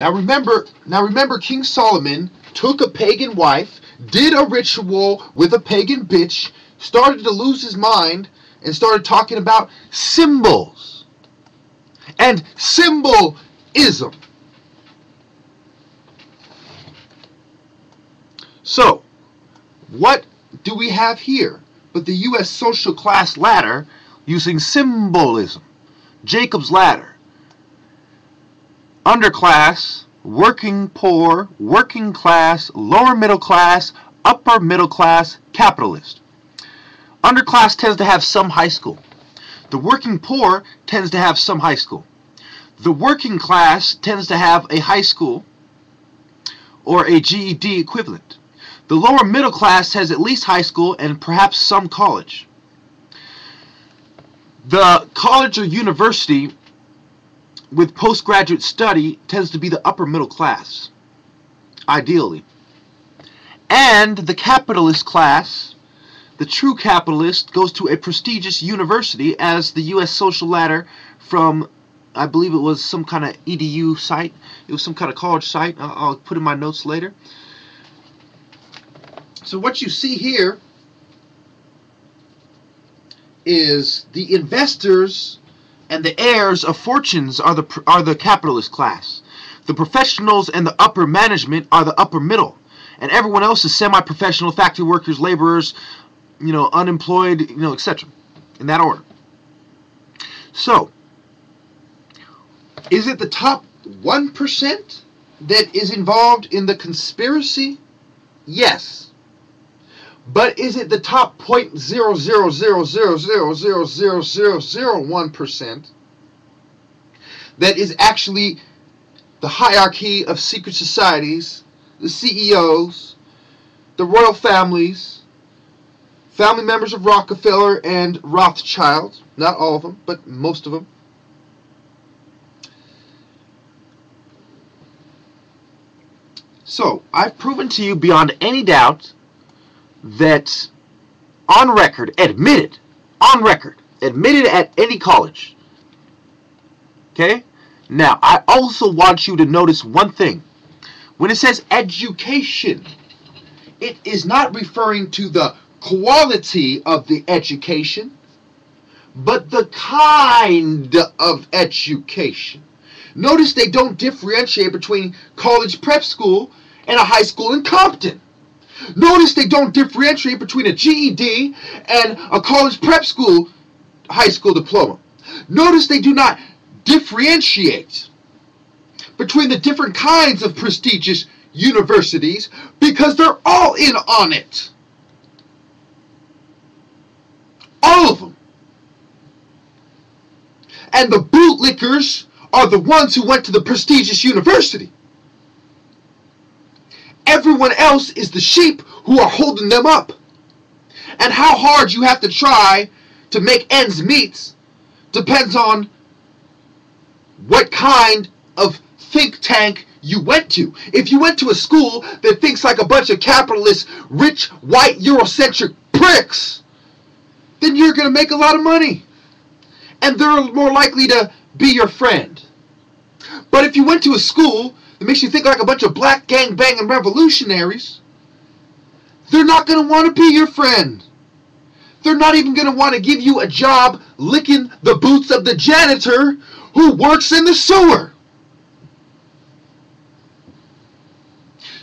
Now remember, King Solomon took a pagan wife, did a ritual with a pagan bitch, started to lose his mind, and started talking about symbols and symbolism. So, what do we have here but the U.S. social class ladder using symbolism? Jacob's ladder. Underclass, working poor, working class, lower middle class, upper middle class, capitalist. Underclass tends to have some high school. The working poor tends to have some high school. The working class tends to have a high school or a GED equivalent. The lower middle class has at least high school and perhaps some college. The college or university with postgraduate study tends to be the upper middle class, ideally. And the capitalist class, the true capitalist, goes to a prestigious university as the U.S. social ladder from, I believe it was some kind of EDU site. It was some kind of college site. I'll put in my notes later. So what you see here is the investors and the heirs of fortunes are the capitalist class. The professionals and the upper management are the upper middle, and everyone else is semi-professional, factory workers, laborers, unemployed, etc. In that order. So, is it the top 1% that is involved in the conspiracy? Yes. But is it the top 0.000000001% that is actually the hierarchy of secret societies, the CEOs, the royal families, family members of Rockefeller and Rothschild? Not all of them, but most of them. So, I've proven to you beyond any doubt that on record, admitted at any college. Okay? Now, I also want you to notice one thing. When it says education, it is not referring to the quality of the education, but the kind of education. Notice they don't differentiate between college prep school and a high school in Compton. Notice they don't differentiate between a GED and a college prep school high school diploma. Notice they do not differentiate between the different kinds of prestigious universities because they're all in on it. All of them. And the bootlickers are the ones who went to the prestigious university. Everyone else is the sheep who are holding them up. And how hard you have to try to make ends meet depends on what kind of think tank you went to. If you went to a school that thinks like a bunch of capitalist, rich, white, Eurocentric pricks, then you're going to make a lot of money. And they're more likely to be your friend. But if you went to a school that makes you think like a bunch of black gang-banging revolutionaries, they're not going to want to be your friend. They're not even going to want to give you a job licking the boots of the janitor who works in the sewer.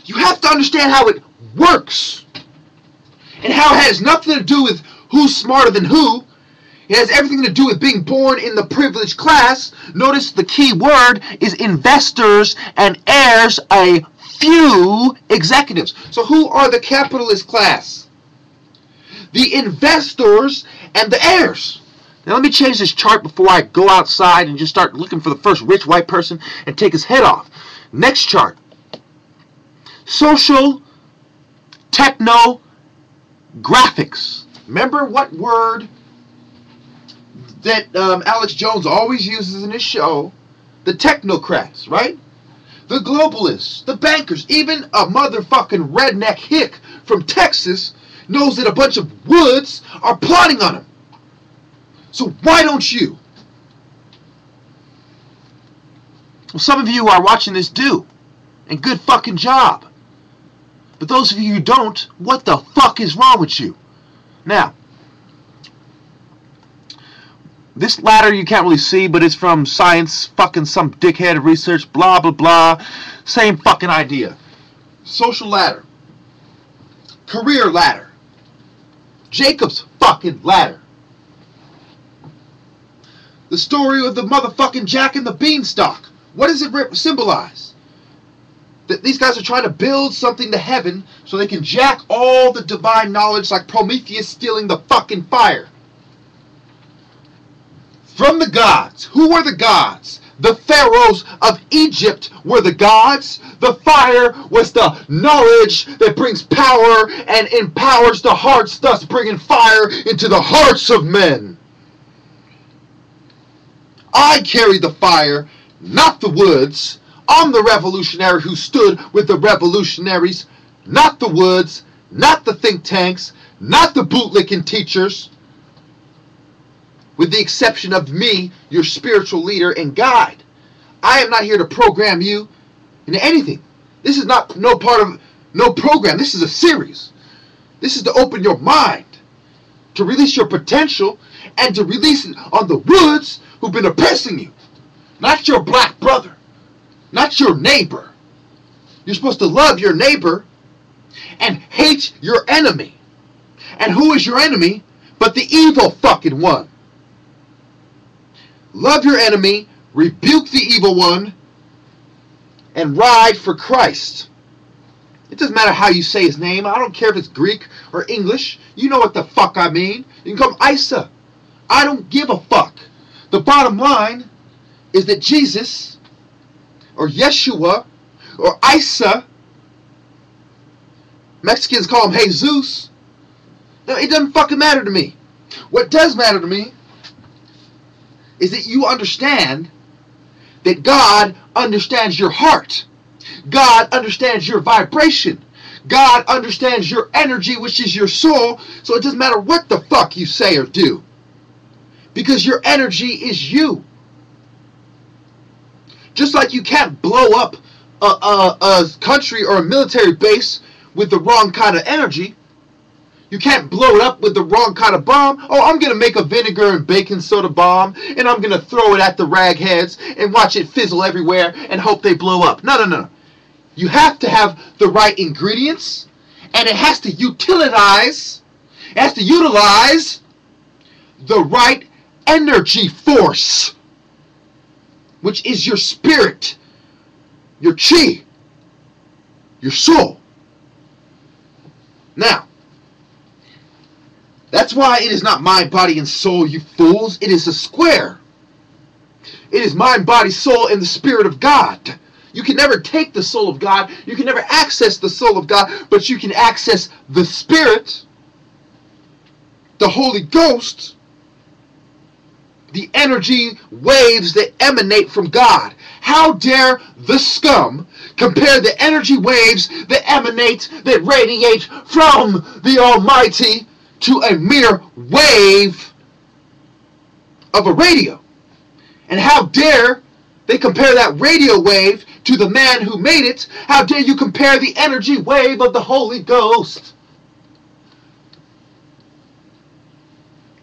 You have to understand how it works and how it has nothing to do with who's smarter than who. It has everything to do with being born in the privileged class. Notice the key word is investors and heirs, a few executives. So who are the capitalist class? The investors and the heirs. Now let me change this chart before I go outside and just start looking for the first rich white person and take his head off. Next chart. Social technographics. Remember what word that Alex Jones always uses in his show? The technocrats, right? The globalists, the bankers, even a motherfucking redneck hick from Texas knows that a bunch of woods are plotting on him. So why don't you? Well, some of you who are watching this do. And good fucking job. But those of you who don't, what the fuck is wrong with you? Now, this ladder you can't really see, but it's from science, fucking some dickhead research, blah, blah, blah. Same fucking idea. Social ladder. Career ladder. Jacob's fucking ladder. The story of the motherfucking Jack and the Beanstalk. What does it symbolize? That these guys are trying to build something to heaven so they can jack all the divine knowledge like Prometheus stealing the fucking fire. From the gods. Who were the gods? The pharaohs of Egypt were the gods. The fire was the knowledge that brings power and empowers the hearts, thus bringing fire into the hearts of men. I carry the fire, not the woods. I'm the revolutionary who stood with the revolutionaries, not the woods, not the think tanks, not the bootlicking teachers. With the exception of me, your spiritual leader and guide. I am not here to program you into anything. This is not no program. This is a series. This is to open your mind, to release your potential, and to release it on the woods who've been oppressing you. Not your black brother. Not your neighbor. You're supposed to love your neighbor and hate your enemy. And who is your enemy but the evil fucking one? Love your enemy, rebuke the evil one, and ride for Christ. It doesn't matter how you say his name. I don't care if it's Greek or English. You know what the fuck I mean. You can call him Isa. I don't give a fuck. The bottom line is that Jesus, or Yeshua, or Isa, Mexicans call him Jesus. No, it doesn't fucking matter to me. What does matter to me is that you understand that God understands your heart. God understands your vibration. God understands your energy, which is your soul. So it doesn't matter what the fuck you say or do, because your energy is you. Just like you can't blow up a country or a military base with the wrong kind of energy. You can't blow it up with the wrong kind of bomb. Oh, I'm going to make a vinegar and baking soda bomb, and I'm going to throw it at the ragheads and watch it fizzle everywhere and hope they blow up. No, no, no. You have to have the right ingredients, and it has to utilize the right energy force, which is your spirit, your chi, your soul. Now, that's why it is not mind, body, and soul, you fools. It is a square. It is mind, body, soul, and the Spirit of God. You can never take the soul of God. You can never access the soul of God, but you can access the Spirit, the Holy Ghost, the energy waves that emanate from God. How dare the scum compare the energy waves that emanate, that radiate from the Almighty to a mere wave of a radio? And how dare they compare that radio wave to the man who made it? How dare you compare the energy wave of the Holy Ghost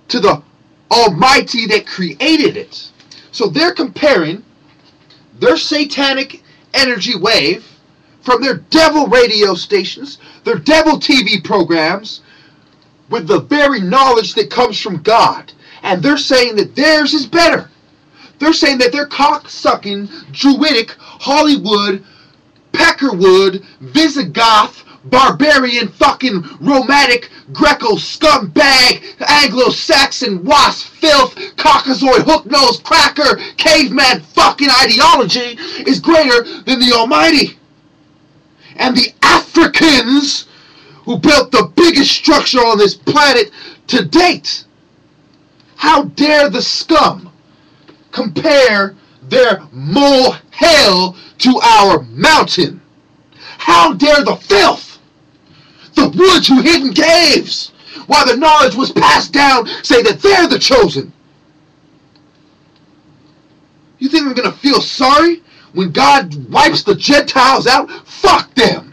to the Almighty that created it? So they're comparing their satanic energy wave from their devil radio stations, their devil TV programs, with the very knowledge that comes from God. And they're saying that theirs is better. They're saying that their cock-sucking, Druidic, Hollywood, Peckerwood, Visigoth, barbarian, fucking romantic, Greco, scumbag, Anglo-Saxon, wasp, filth, caucasoid, hook-nosed, cracker, caveman fucking ideology is greater than the Almighty. And the Africans who built the biggest structure on this planet to date, how dare the scum compare their mole hell to our mountain? How dare the filth, the woods who hid in caves, while the knowledge was passed down, say that they're the chosen? You think I'm going to feel sorry When God wipes the Gentiles out, fuck them.